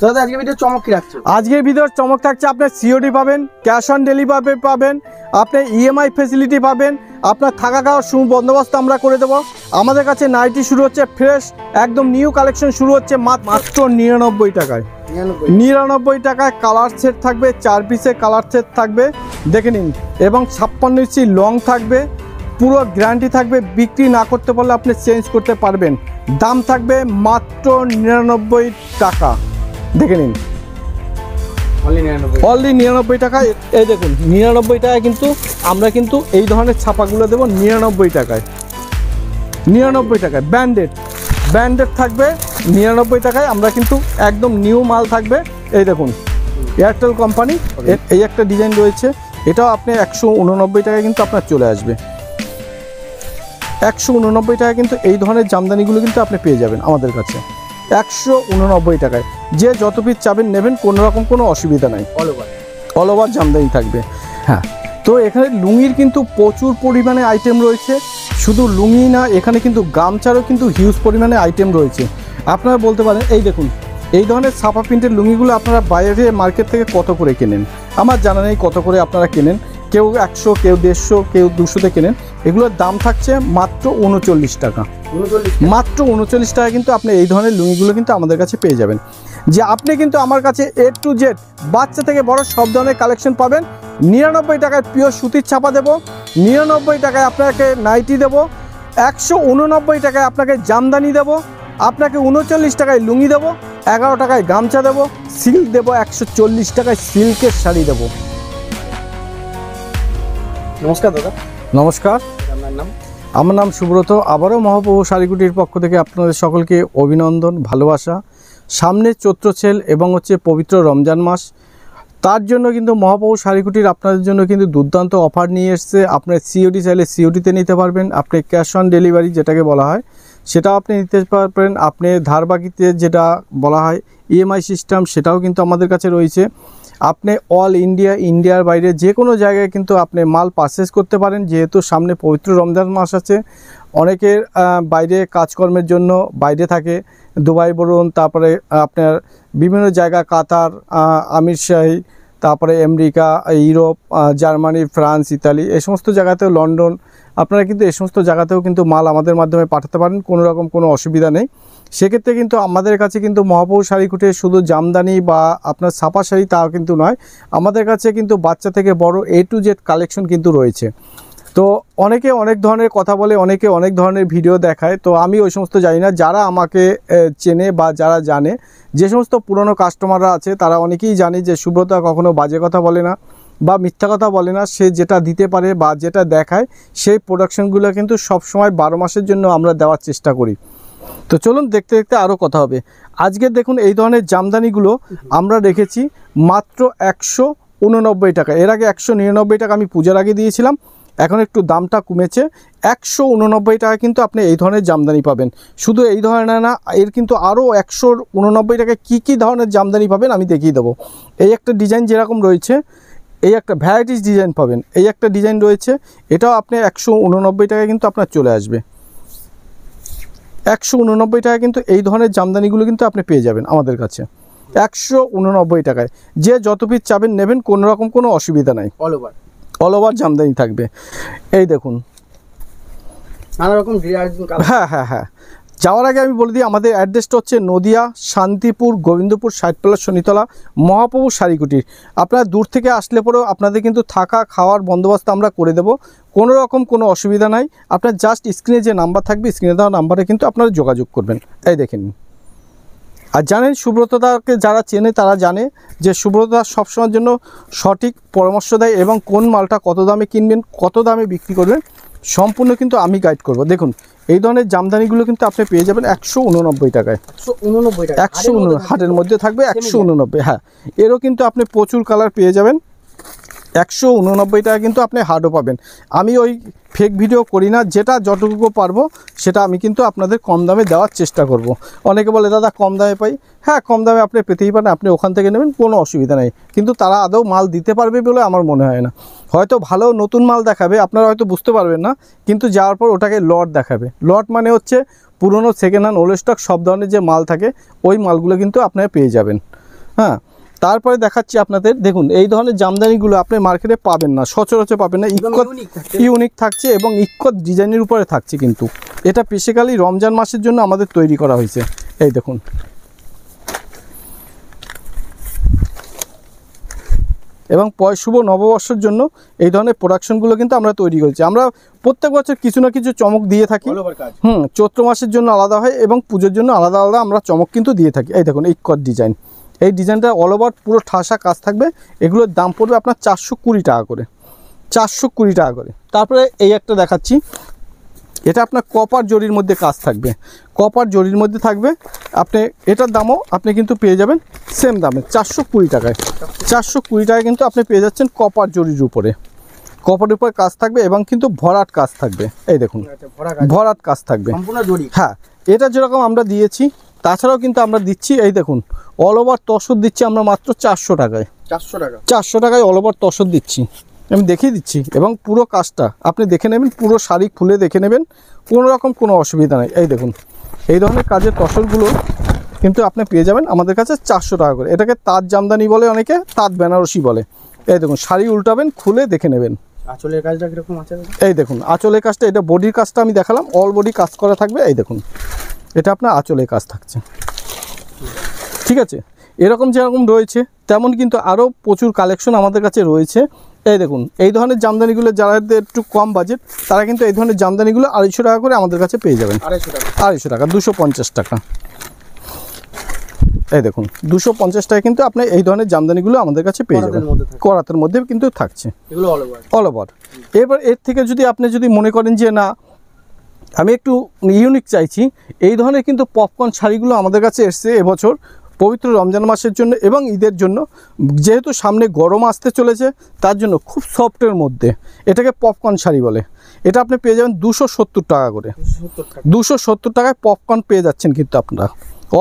দাদা আজকে ভিডিও চমক কি রাখছো? আজকের ভিডিওর চমক থাকছে আপনার সিওডি পাবেন, ক্যাশ অন ডেলিভারি পাবেন, আপনি ইএমআই ফ্যাসিলিটি পাবেন, আপনার থাকা খাওয়ার বন্দোবস্ত আমরা করে দেবো। আমাদের কাছে নাইটি শুরু হচ্ছে ফ্রেশ, একদম নিউ কালেকশন শুরু হচ্ছে মাত্র 99 টাকায়। 99 টাকায় কালার সেট থাকবে, 4 পিসের কালার সেট থাকবে, দেখে নিন। এবং 56 ইঞ্চি লং থাকবে, পুরো গ্যারান্টি থাকবে। বিক্রি না করতে পারলে আপনি চেঞ্জ করতে পারবেন। দাম থাকবে মাত্র 99 টাকা, দেখে নিন। অনলি 99 টাকায়। এই দেখুন 99 টাকায় কিন্তু আমরা কিন্তু এই ধরনের ছাপাগুলো দেবো 99 টাকায়। 99 টাকায় ব্র্যান্ডেড থাকবে 99 টাকায়। আমরা কিন্তু একদম নিউ মাল থাকবে। এই দেখুন এয়ারটেল কোম্পানি, এই একটা ডিজাইন রয়েছে, এটাও আপনি 189 টাকায় কিন্তু আপনার চলে আসবে। 189 টাকায় কিন্তু এই ধরনের জামদানিগুলো কিন্তু আপনি পেয়ে যাবেন আমাদের কাছে 189 টাকায়। যে যত পিস চাবেন নেবেন, কোনো রকম কোনো অসুবিধা নাই। অল ওভার জামদানি থাকবে। হ্যাঁ, তো এখানে লুঙ্গির কিন্তু প্রচুর পরিমাণে আইটেম রয়েছে। শুধু লুঙ্গি না, এখানে কিন্তু গামছারও কিন্তু হিউজ পরিমাণে আইটেম রয়েছে। আপনারা বলতে পারেন, এই দেখুন এই ধরনের ছাপা প্রিন্টের লুঙ্গিগুলো আপনারা বাইরে মার্কেট থেকে কত করে কেনেন, আমার জানা নেই কত করে আপনারা কেনেন। কেউ 100, কেউ 150, কেউ 200-তে কেনেন। এগুলোর দাম থাকছে মাত্র 39 টাকা। মাত্র 39 টাকা কিন্তু আপনি এই ধরনের লুঙ্গিগুলো কিন্তু আমাদের কাছে পেয়ে যাবেন। যে আপনি কিন্তু আমার কাছে A to Z বাচ্চা থেকে বড় সব ধরনের কালেকশন পাবেন। 99 টাকায় পিওর সুতির ছাপা দেবো, 99 টাকায় আপনাকে নাইটি দেবো, 189 টাকায় আপনাকে জামদানি দেবো, আপনাকে 39 টাকায় লুঙ্গি দেবো, 11 টাকায় গামছা দেবো, সিল্ক দেবো, 140 টাকায় সিল্কের শাড়ি দেবো। নমস্কার দাদা। নমস্কার, আমার নাম সুব্রত। আবারও মহাপ্রভু শাড়িকুটির পক্ষ থেকে আপনাদের সকলকে অভিনন্দন, ভালোবাসা। সামনে চৈত্র সেল এবং হচ্ছে পবিত্র রমজান মাস, তার জন্য কিন্তু মহাপ্রভু শাড়িকুটির আপনাদের জন্য কিন্তু দুর্দান্ত অফার নিয়ে এসছে। আপনার সিওডি চাইলে সিওডিতে নিতে পারবেন, আপনি ক্যাশ অন ডেলিভারি যেটাকে বলা হয় সেটাও আপনি নিতে পারবেন, আপনি ধারবাকিতে যেটা বলা হয় ইএমআই সিস্টেম সেটাও কিন্তু আমাদের কাছে রয়েছে। আপনি অল ইন্ডিয়ার বাইরে যে কোনো জায়গায় কিন্তু আপনি মাল পারচেস করতে পারেন। যেহেতু সামনে পবিত্র রমজান মাস আছে, অনেকের বাইরে কাজকর্মের জন্য বাইরে থাকে, দুবাই বলুন, তারপরে আপনার বিভিন্ন জায়গা, কাতার, আমিরশাহী, তারপরে America, Europe, Germany, France, Italy, এই সমস্ত জায়গাতেও, লন্ডন, আপনারা কিন্তু এই সমস্ত জায়গাতেও কিন্তু মাল আমাদের মাধ্যমে পাঠাতে পারেন, কোনো রকম কোনো অসুবিধা নেই। সেক্ষেত্রে কিন্তু আমাদের কাছে কিন্তু মহাপ্রভু শাড়িকুটির শুধু জামদানি বা আপনার ছাপা শাড়ি তাও কিন্তু নয়, আমাদের কাছে কিন্তু বাচ্চা থেকে বড় A to Z কালেকশন কিন্তু রয়েছে। তো অনেকে অনেক ধরনের কথা বলে, অনেকে অনেক ধরনের ভিডিও দেখায়, তো আমি ওই সমস্ত জানি না। যারা আমাকে চেনে বা যারা জানে, যে সমস্ত পুরনো কাস্টমাররা আছে তারা অনেকেই জানে যে সুব্রত কখনো বাজে কথা বলে না বা মিথ্যা কথা বলে না। সে যেটা দিতে পারে বা যেটা দেখায় সেই প্রোডাকশনগুলো কিন্তু সবসময় 12 মাসের জন্য আমরা দেওয়ার চেষ্টা করি। তো চলুন দেখতে দেখতে আরও কথা হবে। আজকে দেখুন এই ধরনের জামদানিগুলো আমরা রেখেছি মাত্র 189 টাকা। এর আগে 199 টাকা আমি পূজার আগে দিয়েছিলাম, এখন একটু দামটা কমেছে। 189 টাকা কিন্তু আপনি এই ধরনের জামদানি পাবেন। শুধু এই ধরনের না, এর কিন্তু আরও 189 টাকায় কী ধরনের জামদানি পাবেন আমি দেখিয়ে দেবো। এই একটা ডিজাইন যেরকম রয়েছে, এই একটা ভ্যারাইটিস ডিজাইন পাবেন। এই একটা ডিজাইন রয়েছে, এটাও আপনি 189 টাকায় কিন্তু আপনার চলে আসবে। 189 টাকা কিন্তু এই ধরনের জামদানিগুলো কিন্তু আপনি পেয়ে যাবেন আমাদের কাছে 189 টাকায়। যে যত পিস চাবেন নেবেন, কোনো রকম কোনো অসুবিধা নাই। অল ওভার জামদানি থাকবে। এই দেখুন নানা রকম। হ্যাঁ, যাওয়ার আগে আমি বলে দিই, আমাদের অ্যাড্রেসটা হচ্ছে নদিয়া, শান্তিপুর, গোবিন্দপুর, 60 শনিতলা, মহাপ্রভু শাড়িকুটির। আপনারা দূর থেকে আসলে পরেও আপনাদের কিন্তু থাকা খাওয়ার বন্দোবস্ত আমরা করে দেবো, কোনো রকম কোনো অসুবিধা নাই। আপনার জাস্ট স্ক্রিনে যে নাম্বার থাকবে, স্ক্রিনে দেওয়া নাম্বারে কিন্তু আপনারা যোগাযোগ করবেন। এই দেখেন, আর জানেন সুব্রতদাকে যারা চেনে তারা জানে যে সুব্রতদা সবসময়ের জন্য সঠিক পরামর্শ দেয় এবং কোন মালটা কত দামে কিনবেন, কত দামে বিক্রি করবেন, সম্পূর্ণ কিন্তু আমি গাইড করব। দেখুন এই ধরনের জামদানিগুলো কিন্তু আপনি পেয়ে যাবেন 189 টাকায়। 189 হাটের মধ্যে থাকবে 189। হ্যাঁ, এরও কিন্তু আপনি প্রচুর কালার পেয়ে যাবেন। 189 টাকা কিন্তু আপনি হার্ডও পাবেন। আমি ওই ফেক ভিডিও করি না, যেটা যতটুকু পারবো সেটা আমি কিন্তু আপনাদের কম দামে দেওয়ার চেষ্টা করব। অনেকে বলে দাদা কম দামে পাই, হ্যাঁ কম দামে আপনি পেতেই পারেন, আপনি ওখান থেকে নেবেন, কোনো অসুবিধা নেই। কিন্তু তারা আদৌ মাল দিতে পারবে বলে আমার মনে হয় না। হয়তো ভালো নতুন মাল দেখাবে, আপনারা হয়তো বুঝতে পারবেন না, কিন্তু যাওয়ার পর ওটাকে লট দেখাবে। লট মানে হচ্ছে পুরনো সেকেন্ড হ্যান্ড, ওল্ড স্টক সব ধরনের যে মাল থাকে ওই মালগুলো কিন্তু আপনারা পেয়ে যাবেন। হ্যাঁ, তারপরে দেখাচ্ছি আপনাদের, দেখুন এই ধরনের জামদানিগুলো আপনি মার্কেটে পাবেন না, সচরাচর পাবেন না। ইউনিক থাকছে এবং ইক্কত ডিজাইনের উপরে থাকছে, কিন্তু এটা স্পেশালি রমজান মাসের জন্য আমাদের তৈরি করা হয়েছে। এই দেখুন, এবং শুভ নববর্ষের জন্য এই ধরনের প্রোডাকশনগুলো কিন্তু আমরা তৈরি করেছি। আমরা প্রত্যেক বছর কিছু না কিছু চমক দিয়ে থাকি। চৈত্র মাসের জন্য আলাদা হয় এবং পুজোর জন্য আলাদা আলাদা আমরা চমক কিন্তু দিয়ে থাকি। এই দেখুন ইক্কত ডিজাইন, এই ডিজাইনটা অল ওভার পুরো ঠাসা কাজ থাকবে। এগুলোর দাম পড়বে আপনার 420 টাকা করে, 420 টাকা করে। তারপরে এই একটা দেখাচ্ছি, এটা আপনার কপার জরির মধ্যে কাজ থাকবে, কপার জরির মধ্যে থাকবে। আপনি এটার দামও আপনি কিন্তু পেয়ে যাবেন সেম দামে 420 টাকায়। 420 টাকায় কিন্তু আপনি পেয়ে যাচ্ছেন কপার জরির উপরে, কপারের উপরে কাজ থাকবে এবং কিন্তু ভরাট কাজ থাকবে। এই দেখুন ভরাট কাজ থাকবে হ্যাঁ, এটা যেরকম আমরা দিয়েছি, তাছাড়াও কিন্তু আমরা দিচ্ছি, এই দেখুন অল ওভার তসর দিচ্ছি আমরা মাত্র 400 টাকায়। 400 টাকায় অল ওভার তসর দিচ্ছি, আমি দেখিয়ে দিচ্ছি। এবং পুরো কাজটা আপনি দেখে নেবেন, পুরো শাড়ি খুলে দেখে নেবেন, কোনো রকম কোনো অসুবিধা নেই। এই দেখুন এই ধরনের কাজের তসরগুলো কিন্তু আপনি পেয়ে যাবেন আমাদের কাছে 400 টাকা করে। এটাকে তাঁত জামদানি বলে, অনেকে তাঁত বেনারসি বলে। এই দেখুন শাড়ি উল্টাবেন, খুলে দেখে নেবেন। আঁচলের কাজটা কিরকম আছে? এই দেখুন আঁচলের কাজটা, এটা বডির কাজটা আমি দেখালাম, অল বডি কাজ করা থাকবে। এই দেখুন এটা আপনার আঁচলের কাজ থাকছে, ঠিক আছে। এরকম যেরকম রয়েছে তেমন কিন্তু আরও প্রচুর কালেকশন আমাদের কাছে রয়েছে। এই দেখুন এই ধরনের জামদানিগুলো যারা একটু কম বাজেট, তারা কিন্তু এই ধরনের জামদানিগুলো 250 টাকা করে আমাদের কাছে পেয়ে যাবেন। 250 টাকা, 250 টাকা। এই দেখুন 250 টাকা কিন্তু আপনি এই ধরনের জামদানিগুলো আমাদের কাছে পেয়ে যাবেন, করাতের মধ্যে কিন্তু থাকছে অল ওভার। এবার এর থেকে যদি আপনি যদি মনে করেন যে না আমি একটু ইউনিক চাইছি, এই ধরনের কিন্তু পপকর্ন শাড়িগুলো আমাদের কাছে এসছে এবছর পবিত্র রমজান মাসের জন্য এবং ঈদের জন্য। যেহেতু সামনে গরম আসতে চলেছে, তার জন্য খুব সফটের মধ্যে এটাকে পপকর্ন শাড়ি বলে। এটা আপনি পেয়ে যাবেন 270 টাকা করে। 270 টাকায় পপকর্ন পেয়ে যাচ্ছেন কিন্তু আপনারা।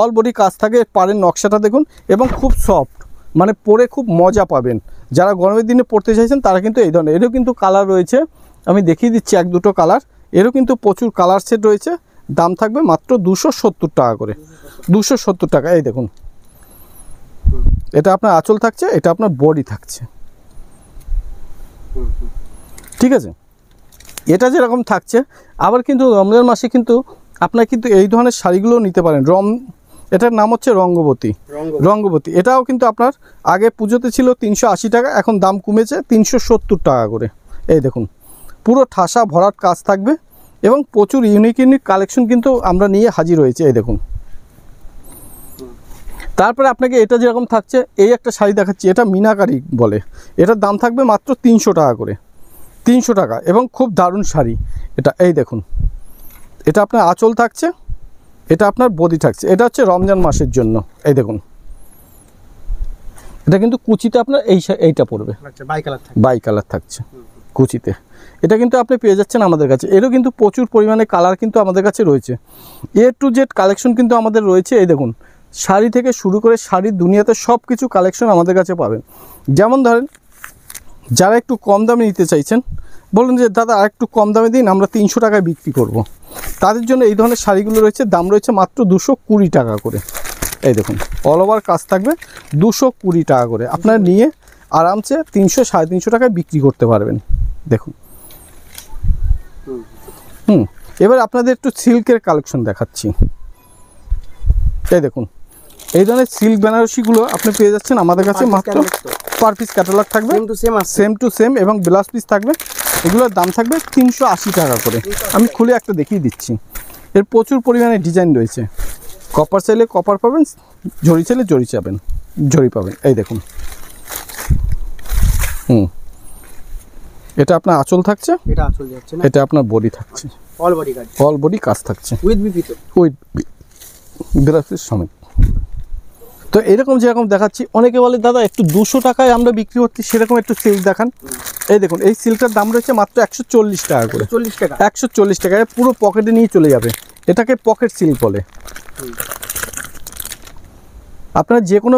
অল বডি কাজ থাকে, পাড়ের নকশাটা দেখুন, এবং খুব সফট, মানে পরে খুব মজা পাবেন। যারা গরমের দিনে পরতে চাইছেন তারা কিন্তু এই ধরনের, এরও কিন্তু কালার রয়েছে, আমি দেখিয়ে দিচ্ছি 1-2টো কালার। এরও কিন্তু প্রচুর কালার সেট রয়েছে। দাম থাকবে মাত্র 270 টাকা করে, 270 টাকা। এই দেখুন এটা আপনার আঁচল থাকছে, এটা আপনার বডি থাকছে, ঠিক আছে। এটা যেরকম থাকছে, আবার কিন্তু রমজান মাসে কিন্তু আপনার কিন্তু এই ধরনের শাড়িগুলো নিতে পারেন। এটার নাম হচ্ছে রঙ্গবতী। রঙ্গবতী এটাও কিন্তু আপনার আগে পুজোতে ছিল 380 টাকা, এখন দাম কমেছে 370 টাকা করে। এই দেখুন পুরো ঠাসা ভরাট কাজ থাকবে এবং প্রচুর ইউনিক কালেকশন কিন্তু আমরা নিয়ে হাজির হয়েছি। এই দেখুন তারপরে আপনাকে এটা যেরকম থাকছে, এই একটা শাড়ি দেখাচ্ছি, এটা মিনাকারি বলে। এটার দাম থাকবে মাত্র 300 টাকা করে, 300 টাকা, এবং খুব দারুণ শাড়ি এটা। এই দেখুন এটা আপনার আঁচল থাকছে, এটা আপনার বডি থাকছে। এটা হচ্ছে রমজান মাসের জন্য। এই দেখুন এটা কিন্তু কুচিতে আপনার এইটা পড়বে, বাই কালার থাকছে কুচিতে। এটা কিন্তু আপনি পেয়ে যাচ্ছেন আমাদের কাছে। এরও কিন্তু প্রচুর পরিমাণে কালার কিন্তু আমাদের কাছে রয়েছে। A to Z কালেকশন কিন্তু আমাদের রয়েছে। এই দেখুন শাড়ি থেকে শুরু করে শাড়ির দুনিয়াতে সব কিছু কালেকশন আমাদের কাছে পাবেন। যেমন ধরেন যারা একটু কম দামে নিতে চাইছেন, বলুন যে দাদা আর একটু কম দামে দিন, আমরা 300 টাকায় বিক্রি করব, তাদের জন্য এই ধরনের শাড়িগুলো রয়েছে। দাম রয়েছে মাত্র 220 টাকা করে। এই দেখুন অল ওভার কাজ থাকবে, 220 টাকা করে। আপনারা নিয়ে আরামসে 300-350 টাকায় বিক্রি করতে পারবেন। দেখুন এবার আপনাদের একটু সিল্কের কালেকশন দেখাচ্ছি। এই দেখুন এই ধরনের সিল্ক বেনারসিগুলো আপনি পেয়ে যাচ্ছেন আমাদের কাছে মাত্র পার পিস ক্যাটালগ থাকবে সেম টু সেম এবং ব্লাউজ পিস থাকবে। এগুলোর দাম থাকবে 380 টাকা করে। আমি খুলে একটা দেখিয়ে দিচ্ছি। এর প্রচুর পরিমাণে ডিজাইন রয়েছে। কপার চাইলে কপার পাবেন, জরি চাইলে জরি পাবেন। এই দেখুন এটা আপনার আঁচল থাকছে, এটা আপনার বডি থাকছে, অল বডি কাজ থাকছে উইথ ব্লাউজ পিস সমেত। তো এরকম যেরকম দেখাচ্ছি, অনেকে বলে দাদা একটু 200 টাকায় আমরা বিক্রি করছি, সেরকম একটু সিল্ক দেখান। এই দেখুন এই সিল্কের দাম রয়েছে মাত্র 140 টাকা করে। 140 টাকায় পুরো পকেটে নিয়ে চলে যাবে। এটাকে পকেট সিল্ক বলে। আপনারা যে কোনো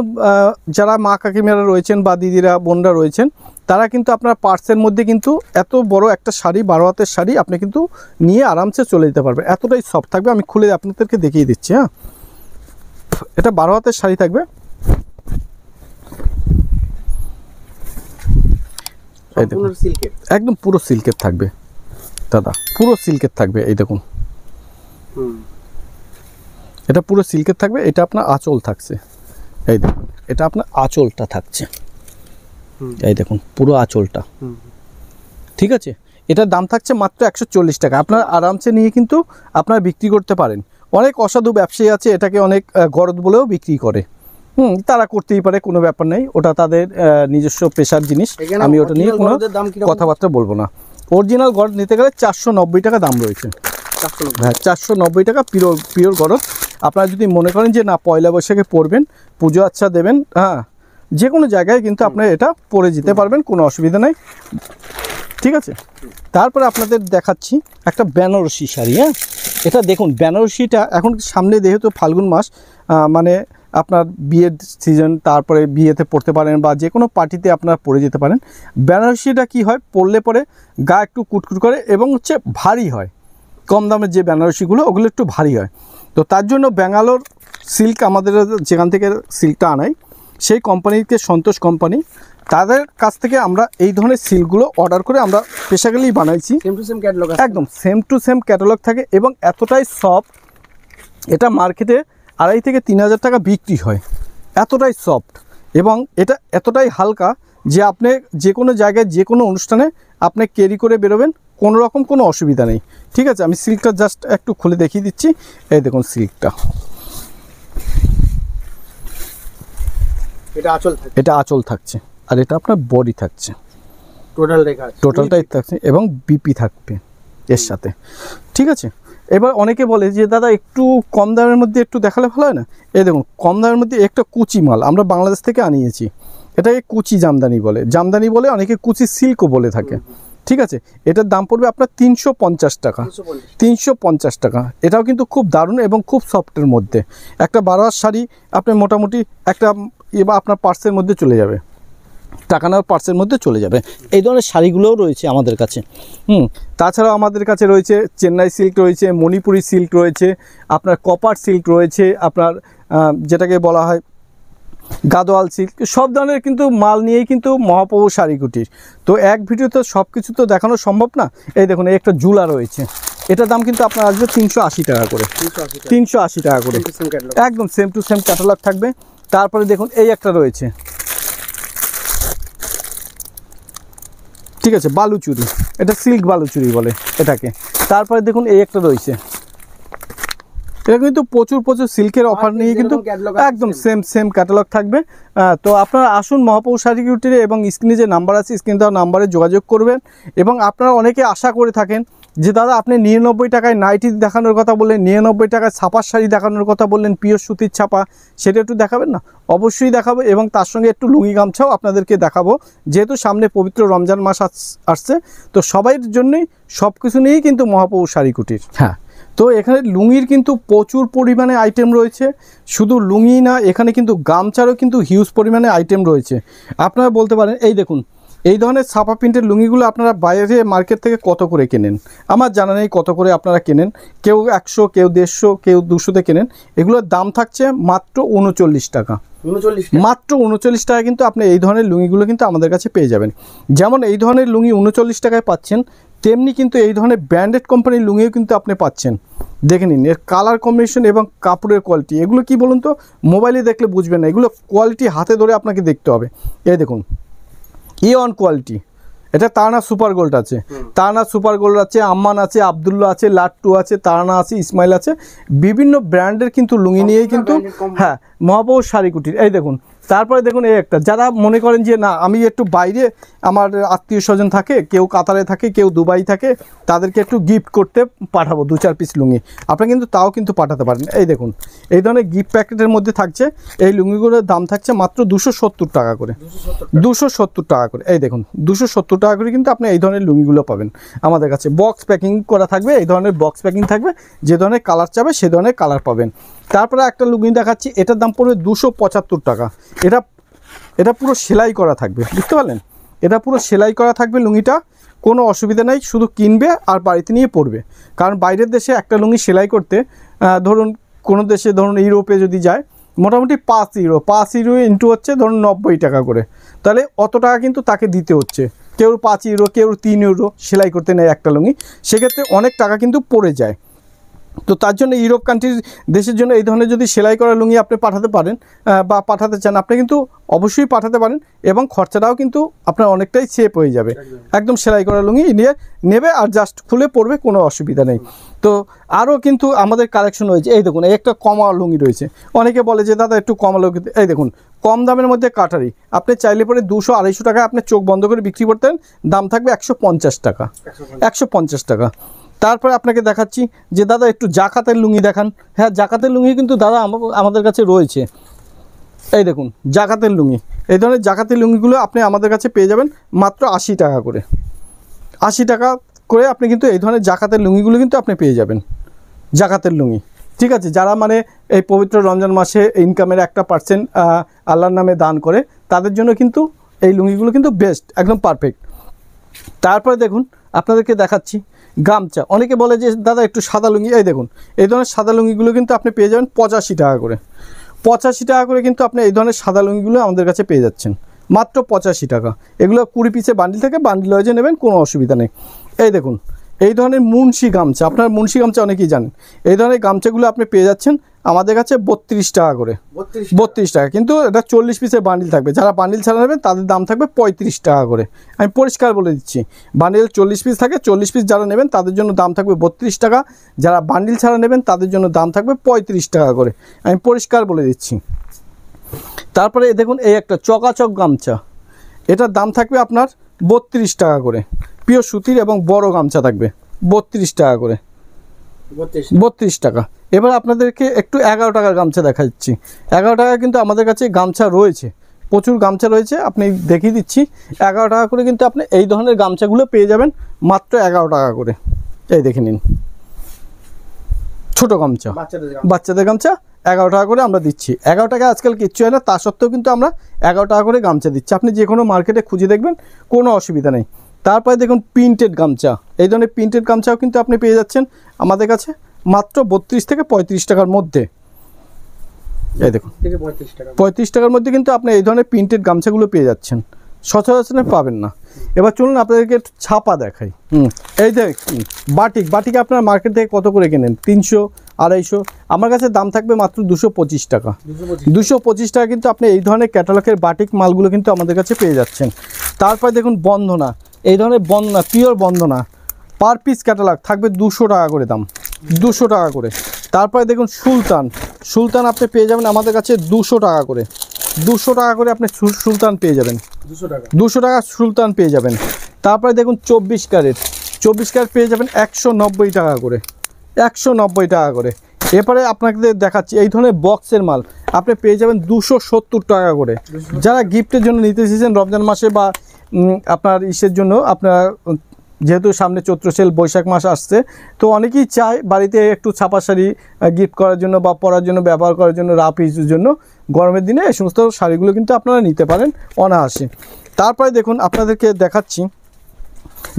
যারা মা কাকিমারা রয়েছেন বা দিদিরা বোনরা রয়েছেন, তারা কিন্তু আপনার পার্সের মধ্যে কিন্তু এত বড় একটা শাড়ি, 12 হাতের শাড়ি আপনি কিন্তু নিয়ে আরামসে চলে যেতে পারবেন। এতটাই সফট থাকবে। আমি খুলে আপনাদেরকে দেখিয়ে দিচ্ছি। হ্যাঁ এটা 12 হাতের শাড়ি থাকবে। এই দেখুন সম্পূর্ণ সিল্কের। একদম পুরো সিল্কের থাকবে দাদা, পুরো সিল্কের থাকবে। এই দেখুন এটা পুরো সিল্কের থাকবে। এটা আপনার আঁচল থাকছে, এই দেখুন এটা আপনার আঁচলটা থাকছে, এই দেখুন পুরো আঁচলটা। ঠিক আছে, এটার দাম থাকছে মাত্র 140 টাকা। আপনার আরামসে নিয়ে কিন্তু আপনারা বিক্রি করতে পারেন। অনেক অসাধু ব্যবসায়ী আছে এটাকে অনেক গরদ বলেও বিক্রি করে। তারা করতেই পারে, কোনো ব্যাপার নেই, ওটা তাদের নিজস্ব পেশার জিনিস। আমি ওটা নিয়ে কোনো কথাবার্তা বলবো না। অরিজিনাল গরদ নিতে গেলে 490 টাকা দাম রয়েছে। হ্যাঁ 490 টাকা পিওর গরদ। আপনারা যদি মনে করেন যে না পয়লা বৈশাখে পরবেন, পুজো আচ্ছা দেবেন, হ্যাঁ যে কোনো জায়গায় কিন্তু আপনারা এটা পরে যেতে পারবেন, কোনো অসুবিধা নেই। ঠিক আছে, তারপরে আপনাদের দেখাচ্ছি একটা বেনারসি শাড়ি। হ্যাঁ এটা দেখুন, বেনারসিটা এখন সামনে যেহেতু ফাল্গুন মাস, মানে আপনার বিয়ের সিজন, তারপরে বিয়েতে পড়তে পারেন বা যে কোনো পার্টিতে আপনারা পরে যেতে পারেন। বেনারসিটা কি হয়, পরলে পরে গা একটু কুটকুট করে এবং হচ্ছে ভারী হয়। কম দামের যে বেনারসিগুলো ওগুলো একটু ভারী হয়। তো তার জন্য ব্যাঙ্গালোর সিল্ক, আমাদের যেখান থেকে সিল্কটা আনাই সেই কোম্পানিকে সন্তোষ কোম্পানি, তাদের কাছ থেকে আমরা এই ধরনের সিল্কগুলো অর্ডার করে আমরা স্পেশালি বানাইছি। সেম টু সেম ক্যাটালগ, একদম সেম টু সেম ক্যাটালগ থাকে এবং এতটাই সফট, এটা মার্কেটে 2,500 থেকে 3,000 টাকা বিক্রি হয়। এতটাই সফট এবং এটা এতটাই হালকা যে আপনি যে কোনো জায়গায় যে কোনো অনুষ্ঠানে আপনি ক্যারি করে বেরোবেন, কোনো রকম কোনো অসুবিধা নেই। ঠিক আছে, আমি সিল্কটা জাস্ট একটু খুলে দেখিয়ে দিচ্ছি। এই দেখুন সিল্কটা, এটা আঁচল থাকছে আর এটা আপনার বডি থাকছে, টোটালটাই থাকছে এবং বিপি থাকবে এর সাথে। ঠিক আছে, এবার অনেকে বলে যে দাদা একটু কম দামের মধ্যে একটু দেখালে ভালো হয় না। এই দেখুন কম দামের মধ্যে একটা কুচি মাল আমরা বাংলাদেশ থেকে আনিয়েছি, এটাকে কুচি জামদানি বলে, জামদানি বলে, অনেকে কুচি সিল্কও বলে থাকে। ঠিক আছে, এটার দাম পড়বে আপনার 350 টাকা, 350 টাকা। এটাও কিন্তু খুব দারুণ এবং খুব সফটের মধ্যে। একটা 12 শাড়ি আপনি মোটামুটি একটা বা আপনার পার্সের মধ্যে চলে যাবে, টাকা নেওয়ার পার্সের মধ্যে চলে যাবে। এই ধরনের শাড়িগুলোও রয়েছে আমাদের কাছে। তাছাড়াও আমাদের কাছে রয়েছে চেন্নাই সিল্ক রয়েছে, মণিপুরি সিল্ক রয়েছে, আপনার কপার সিল্ক রয়েছে, আপনার যেটাকে বলা হয় গাদোয়াল সিল্ক, সব ধরনের কিন্তু মাল নিয়েই কিন্তু মহাপ্রভু শাড়ি কুটির। তো এক ভিডিওতে সব কিছু তো দেখানো সম্ভব না। এই দেখুন একটা জুলা রয়েছে, এটার দাম কিন্তু আপনার আসবে 380 টাকা করে, 380 টাকা করে, একদম সেম টু সেম ক্যাটালগ থাকবে। তারপরে দেখুন এই একটা রয়েছে, ঠিক আছে, বালুচুরি, এটা সিল্ক বালুচুরি বলে এটাকে। তারপরে দেখুন এই একটা রয়েছে, এটা কিন্তু প্রচুর সিল্কের অফার নিয়ে কিন্তু একদম সেম ক্যাটালগ থাকবে। তো আপনারা আসুন মহাপ্রভু শাড়ি কুটিরে এবং স্ক্রিনে যে নাম্বার আছে স্ক্রিনে দেওয়া নাম্বারে যোগাযোগ করবেন। এবং আপনারা অনেকে আশা করে থাকেন যে দাদা আপনি 99 টাকায় নাইটি দেখানোর কথা বললেন, 99 টাকায় ছাপার শাড়ি দেখানোর কথা বললেন, পিওর সুতির ছাপা, সেটা একটু দেখাবেন না? অবশ্যই দেখাবো এবং তার সঙ্গে একটু লুঙ্গি গামছাও আপনাদেরকে দেখাবো, যেহেতু সামনে পবিত্র রমজান মাস আসছে। তো সবাইয়ের জন্যই সব কিছু নিয়েই কিন্তু মহাপ্রভু শাড়ি কুটির। হ্যাঁ, তো এখানে লুঙ্গির কিন্তু প্রচুর পরিমাণে আইটেম রয়েছে। শুধু লুঙ্গি না, এখানে কিন্তু গামছারও কিন্তু হিউজ পরিমাণে আইটেম রয়েছে। আপনারা বলতে পারেন এই দেখুন এই ধরনের ছাপা প্রিন্টের লুঙ্গিগুলো আপনারা বাইরে মার্কেট থেকে কত করে কেনেন, আমার জানা নেই কত করে আপনারা কেনেন। কেউ 100, কেউ 150, কেউ 200-তে কেনেন। এগুলোর দাম থাকছে মাত্র 39 টাকা, মাত্র 39 টাকা। কিন্তু আপনি এই ধরনের লুঙ্গিগুলো কিন্তু আমাদের কাছে পেয়ে যাবেন। যেমন এই ধরনের লুঙ্গি 39 টাকায় পাচ্ছেন, তেমনি কিন্তু এই ধরনের ব্র্যান্ডেড কোম্পানির লুঙ্গিও কিন্তু আপনি পাচ্ছেন। দেখে নিন এর কালার কম্বিনেশন এবং কাপড়ের কোয়ালিটি। এগুলো কি বলুন তো, মোবাইলে দেখলে বুঝবেন না, এগুলো কোয়ালিটি হাতে ধরে আপনাকে দেখতে হবে। এই দেখুন ইওয়ান কোয়ালিটি, এটা তারানা সুপার গোল্ড আছে, তারানা সুপার গোল্ড আছে, আম্মান আছে, আবদুল্লা আছে, লাট্টু আছে, তারানা আছে, ইসমাইল আছে, বিভিন্ন ব্র্যান্ডের কিন্তু লুঙ্গি নিয়েই কিন্তু হ্যাঁ মহাপ্রভু শাড়ি কুটির। এই দেখুন তারপরে দেখুন এই একটা, যারা মনে করেন যে না আমি একটু বাইরে আমার আত্মীয় স্বজন থাকে, কেউ কাতারে থাকে, কেউ দুবাই থাকে, তাদেরকে একটু গিফট করতে পাঠাবো 2-4 পিস লুঙ্গি, আপনারা কিন্তু তাও কিন্তু পাঠাতে পারেন। এই দেখুন এই ধরনের গিফট প্যাকেটের মধ্যে থাকছে এই লুঙ্গিগুলোর দাম থাকছে মাত্র 270 টাকা করে, 270 টাকা করে। এই দেখুন 270 টাকা করে কিন্তু আপনি এই ধরনের লুঙ্গিগুলো পাবেন আমাদের কাছে। বক্স প্যাকিং করা থাকবে, এই ধরনের বক্স প্যাকিং থাকবে, যে ধরনের কালার চাবে সে ধরনের কালার পাবেন। তারপরে একটা লুঙ্গি দেখাচ্ছি, এটার দাম পড়বে 275 টাকা। এটা পুরো সেলাই করা থাকবে, বুঝতে পারলেন? এটা পুরো সেলাই করা থাকবে লুঙ্গিটা, কোনো অসুবিধা নাই, শুধু কিনবে আর বাড়িতে নিয়ে পরবে। কারণ বাইরের দেশে একটা লুঙ্গি সেলাই করতে ধরুন কোনো দেশে ধরুন ইউরোপে যদি যায় মোটামুটি 5 ইউরো ইন্টু হচ্ছে ধরুন 90 টাকা করে, তাহলে অত টাকা কিন্তু তাকে দিতে হচ্ছে। কেউ 5 ইউরো, কেউ 3 ইউরো সেলাই করতে নেয় একটা লুঙ্গি, সেক্ষেত্রে অনেক টাকা কিন্তু পড়ে যায়। তো তার জন্য ইউরোপ কান্ট্রির দেশের জন্য এই ধরনের যদি সেলাই করা লুঙ্গি আপনি পাঠাতে পারেন বা পাঠাতে চান, আপনি কিন্তু অবশ্যই পাঠাতে পারেন, এবং খরচাটাও কিন্তু আপনার অনেকটাই সেভ হয়ে যাবে। একদম সেলাই করা লুঙ্গি নিয়ে নেবে আর জাস্ট খুলে পড়বে, কোনো অসুবিধা নেই। তো আরও কিন্তু আমাদের কালেকশন রয়েছে। এই দেখুন, এই একটা কমা লুঙ্গি রয়েছে। অনেকে বলে যে দাদা একটু কমা লুঙ্গি, এই দেখুন কম দামের মধ্যে কাটারি, আপনি চাইলে পরে 200-250 টাকা আপনি চোখ বন্ধ করে বিক্রি করতেন, দাম থাকবে 150 টাকা, 150 টাকা। তারপরে আপনাকে দেখাচ্ছি যে দাদা একটু জাকাতের লুঙ্গি দেখান। হ্যাঁ, জাকাতের লুঙ্গি কিন্তু দাদা আমাদের কাছে রয়েছে। এই দেখুন জাকাতের লুঙ্গি, এই ধরনের জাকাতের লুঙ্গিগুলো আপনি আমাদের কাছে পেয়ে যাবেন মাত্র 80 টাকা করে। 80 টাকা করে আপনি কিন্তু এই ধরনের জাকাতের লুঙ্গিগুলো কিন্তু আপনি পেয়ে যাবেন, জাকাতের লুঙ্গি। ঠিক আছে, যারা মানে এই পবিত্র রমজান মাসে ইনকামের 1% আল্লাহর নামে দান করে, তাদের জন্য কিন্তু এই লুঙ্গিগুলো কিন্তু বেস্ট, একদম পারফেক্ট। তারপরে দেখুন আপনাদেরকে দেখাচ্ছি গামছা। অনেকে বলে যে দাদা একটু সাদা লুঙ্গি, এই দেখুন এই ধরনের সাদা লুঙ্গিগুলো কিন্তু আপনি পেয়ে যাবেন 85 টাকা করে। 85 টাকা করে কিন্তু আপনি এই ধরনের সাদা লুঙ্গিগুলো আমাদের কাছে পেয়ে যাচ্ছেন মাত্র 85 টাকা। এগুলো 20 পিসে বান্ডিল থেকে, বান্ডিল ওয়াইজে নেবেন, কোনো অসুবিধা নেই। এই দেখুন এই ধরনের মুন্সি গামছা, আপনার মুন্সি গামছা অনেকেই জানেন, এই ধরনের গামছাগুলো আপনি পেয়ে যাচ্ছেন আমাদের কাছে 32 টাকা করে। 32 টাকা, কিন্তু এটা 40 পিসের বান্ডিল থাকবে। যারা বান্ডিল ছাড়া নেবেন তাদের দাম থাকবে 35 টাকা করে। আমি পরিষ্কার বলে দিচ্ছি, বান্ডিল 40 পিস থাকে, 40 পিস যারা নেবেন তাদের জন্য দাম থাকবে 32 টাকা, যারা বান্ডিল ছাড়া নেবেন তাদের জন্য দাম থাকবে 35 টাকা করে। আমি পরিষ্কার বলে দিচ্ছি। তারপরে দেখুন এই একটা চকাচক গামছা, এটার দাম থাকবে আপনার 32 টাকা করে। পিওর সুতির এবং বড় গামছা থাকবে 32 টাকা করে, 32 টাকা। এবার আপনাদেরকে একটু 11 টাকার গামছা দেখাচ্ছি। 11 টাকা কিন্তু আমাদের কাছে গামছা রয়েছে, প্রচুর গামছা রয়েছে, আপনি দেখিয়ে দিচ্ছি। 11 টাকা করে কিন্তু আপনি এই ধরনের গামছাগুলো পেয়ে যাবেন মাত্র 11 টাকা করে। এই দেখে নিন, ছোট গামছা, বাচ্চাদের গামছা 11 টাকা করে আমরা দিচ্ছি। 11 টাকা আজকাল কিচ্ছু হয় না, তা সত্ত্বেও কিন্তু আমরা 11 টাকা করে গামছা দিচ্ছি। আপনি যে কোনো মার্কেটে খুঁজে দেখবেন, কোনো অসুবিধা নেই। তারপরে দেখুন প্রিন্টেড গামছা, এই ধরনের প্রিন্টেড গামছাও কিন্তু আপনি পেয়ে যাচ্ছেন আমাদের কাছে মাত্র 32 থেকে 35 টাকার মধ্যে। এই দেখুন 35 টাকার মধ্যে কিন্তু আপনি এই ধরনের প্রিন্টেড গামছাগুলো পেয়ে যাচ্ছেন, সচরাচর পাবেন না। এবার চলুন আপনাদেরকে একটু ছাপা দেখাই। এই দেখুন বাটিক, বাটিকে আপনার মার্কেট থেকে কত করে কেনেন? 300, 250, আমার কাছে দাম থাকবে মাত্র 225 টাকা। 225 টাকা কিন্তু আপনি এই ধরনের ক্যাটালগের বাটিক মালগুলো কিন্তু আমাদের কাছে পেয়ে যাচ্ছেন। তারপরে দেখুন বন্দনা, এই ধরনের বন্দনা, পিওর বন্দনা, পার পিস ক্যাটালগ থাকবে 200 টাকা করে দাম, 200 টাকা করে। তারপরে দেখুন সুলতান, সুলতান আপনি পেয়ে যাবেন আমাদের কাছে 200 টাকা করে। 200 টাকা করে আপনি সুলতান পেয়ে যাবেন, 200 টাকা সুলতান পেয়ে যাবেন। তারপরে দেখুন 24 ক্যারেট, 24 ক্যারেট পেয়ে যাবেন 190 টাকা করে, 190 টাকা করে। এরপরে আপনাকে দেখাচ্ছি এই ধরনের বক্সের মাল আপনি পেয়ে যাবেন 270 টাকা করে। যারা গিফটের জন্য নিতে এসেছেন রমজান মাসে বা আপনার ইসের জন্য, আপনার যেহেতু সামনে চৈত্র সেল, বৈশাখ মাস আসছে, তো অনেকেই চায় বাড়িতে একটু ছাপা শাড়ি গিফট করার জন্য বা পরার জন্য, ব্যবহার করার জন্য, রাফ ইউজের জন্য গরমের দিনে এই সমস্ত শাড়িগুলো কিন্তু আপনারা নিতে পারেন অনায়াসে। তারপরে দেখুন আপনাদেরকে দেখাচ্ছি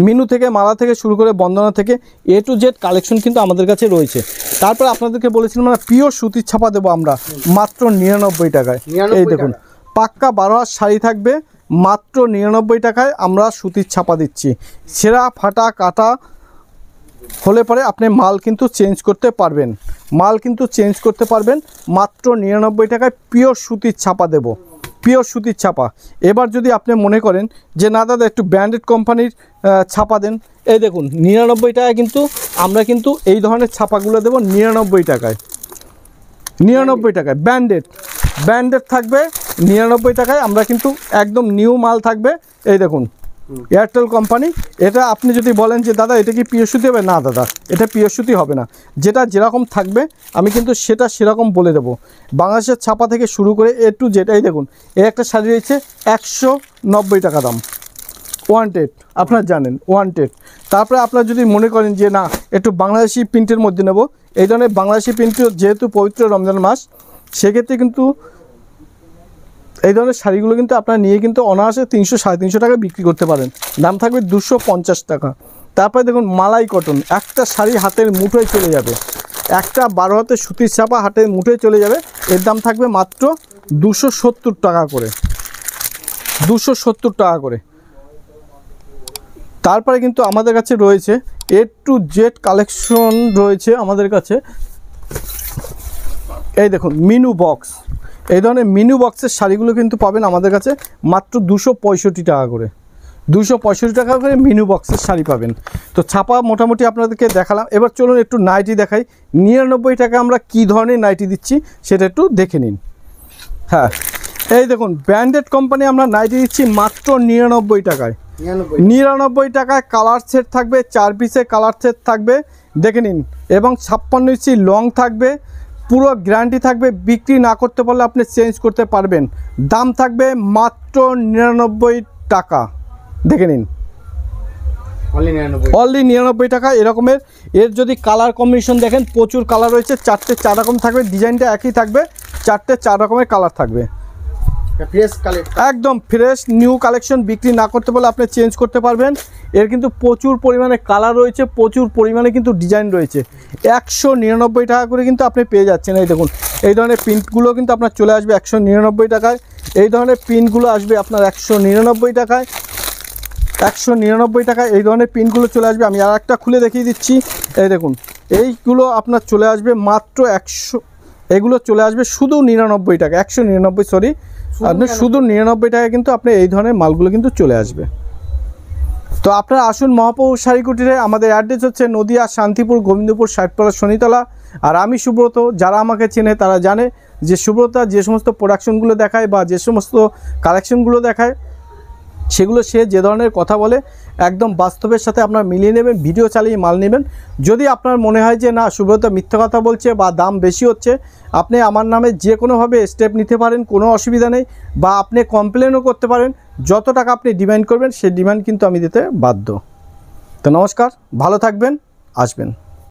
মিনু থেকে, মালা থেকে শুরু করে বন্দনা থেকে A to Z কালেকশন কিন্তু আমাদের কাছে রয়েছে। তারপর আপনাদেরকে বলেছিলাম না পিওর সুতির ছাপা দেবো আমরা মাত্র 99 টাকায়। এই দেখুন পাক্কা 12 হাত শাড়ি থাকবে মাত্র 99 টাকায় আমরা সুতির ছাপা দিচ্ছি। ছেঁড়া ফাটা কাটা হলে পরে আপনি মাল কিন্তু চেঞ্জ করতে পারবেন, মাল কিন্তু চেঞ্জ করতে পারবেন মাত্র 99 টাকায় পিওর সুতির ছাপা দেব, পিওর সুতির ছাপা। এবার যদি আপনি মনে করেন যে না দাদা একটু ব্র্যান্ডেড কোম্পানির ছাপা দেন, এই দেখুন 99 টাকায় কিন্তু আমরা কিন্তু এই ধরনের ছাপাগুলো দেবো 99 টাকায়, 99 টাকায় ব্র্যান্ডেড, ব্র্যান্ডেড থাকবে 99 টাকায়। আমরা কিন্তু একদম নিউ মাল থাকবে। এই দেখুন এয়ারটেল কোম্পানি, এটা আপনি যদি বলেন যে দাদা এটা কি পিওর সুতি হবে, না দাদা এটা পিওর সুতি হবে না, যেটা যেরকম থাকবে আমি কিন্তু সেটা সেরকম বলে দেবো। বাংলাদেশের ছাপা থেকে শুরু করে A to Z। এই দেখুন এই একটা শাড়ি রয়েছে 190 টাকা দাম, ওয়ান্টেড, আপনারা জানেন ওয়ান্টেড। তারপরে আপনারা যদি মনে করেন যে না একটু বাংলাদেশি প্রিন্টের মধ্যে নেব, এই ধরনের বাংলাদেশি প্রিন্ট যেহেতু পবিত্র রমজান মাস, সেক্ষেত্রে কিন্তু এই ধরনের শাড়িগুলো কিন্তু আপনারা নিয়ে কিন্তু অনায়াসে 300-350 টাকা বিক্রি করতে পারেন, দাম থাকবে 250 টাকা। তারপরে দেখুন মালাই কটন, একটা শাড়ি হাতের মুঠোয় চলে যাবে, একটা 12 হাতের সুতির ছাপা হাটের মুঠে চলে যাবে। এর দাম থাকবে মাত্র 270 টাকা করে, 270 টাকা করে। তারপরে কিন্তু আমাদের কাছে রয়েছে A to Z কালেকশন রয়েছে আমাদের কাছে। এই দেখুন মিনু বক্স, এই ধরনের মিনু বক্সের শাড়িগুলো কিন্তু পাবেন আমাদের কাছে মাত্র 265 টাকা করে, 265 টাকা করে মিনু বক্সের শাড়ি পাবেন। তো ছাপা মোটামুটি আপনাদেরকে দেখালাম। এবার চলুন একটু নাইটি দেখাই। 99 টাকা আমরা কি ধরনের নাইটি দিচ্ছি সেটা একটু দেখে নিন। হ্যাঁ, এই দেখুন ব্র্যান্ডেড কোম্পানি আমরা নাইটি দিচ্ছি মাত্র 99 টাকায়। 99 টাকায় কালার সেট থাকবে, 4 পিসের কালার সেট থাকবে, দেখে নিন। এবং 56 ইঞ্চি লং থাকবে, পুরো গ্যারান্টি থাকবে। বিক্রি না করতে পারলে আপনি চেঞ্জ করতে পারবেন। দাম থাকবে মাত্র 99 টাকা, দেখে নিন, অনলি 99 টাকা। এরকমের এর যদি কালার কম্বিনেশন দেখেন প্রচুর কালার রয়েছে, 4টে 4 রকম থাকবে, ডিজাইনটা একই থাকবে, 4টে 4 রকমের কালার থাকবে। ফ্রেশ কালেকশন, একদম ফ্রেশ নিউ কালেকশন। বিক্রি না করতে পারলে আপনি চেঞ্জ করতে পারবেন। এর কিন্তু প্রচুর পরিমাণে কালার রয়েছে, প্রচুর পরিমাণে কিন্তু ডিজাইন রয়েছে। 199 টাকা করে কিন্তু আপনি পেয়ে যাচ্ছেন। এই দেখুন এই ধরনের প্রিন্টগুলো কিন্তু আপনার চলে আসবে 199 টাকায়। এই ধরনের প্রিন্টগুলো আসবে আপনার 199 টাকায়, 199 টাকায় এই ধরনের প্রিন্টগুলো চলে আসবে। আমি আর একটা খুলে দেখিয়ে দিচ্ছি। এই দেখুন এইগুলো আপনার চলে আসবে মাত্র 100, এগুলো চলে আসবে শুধু 99 টাকা, 199 সরি, আপনি শুধু 99 টাকায় কিন্তু আপনি এই ধরনের মালগুলো কিন্তু চলে আসবে। তো আপনারা আসুন মহাপ্রভু শাড়ি কুটিরে। আমাদের অ্যাড্রেস হচ্ছে নদিয়া শান্তিপুর গোবিন্দপুর 60 শনিতলা। আর আমি সুব্রত, যারা আমাকে চেনে তারা জানে যে সুব্রত যে সমস্ত প্রোডাকশনগুলো দেখায় বা যে সমস্ত কালেকশনগুলো দেখায় সেগুলো সে যে ধরনের কথা বলে একদম বাস্তবের সাথে আপনার মিলিয়ে নেবেন, ভিডিও চালিয়ে মাল নেবেন। যদি আপনার মনে হয় যে না সুব্রত মিথ্যা কথা বলছে বা দাম বেশি হচ্ছে, আপনি আমার নামে যে কোনোভাবে স্টেপ নিতে পারেন, কোনো অসুবিধা নেই। বা আপনি কমপ্লেনও করতে পারেন, যত টাকা আপনি ডিমান্ড করবেন সেই ডিমান্ড কিন্তু আমি দিতে বাধ্য। তো নমস্কার, ভালো থাকবেন, আসবেন।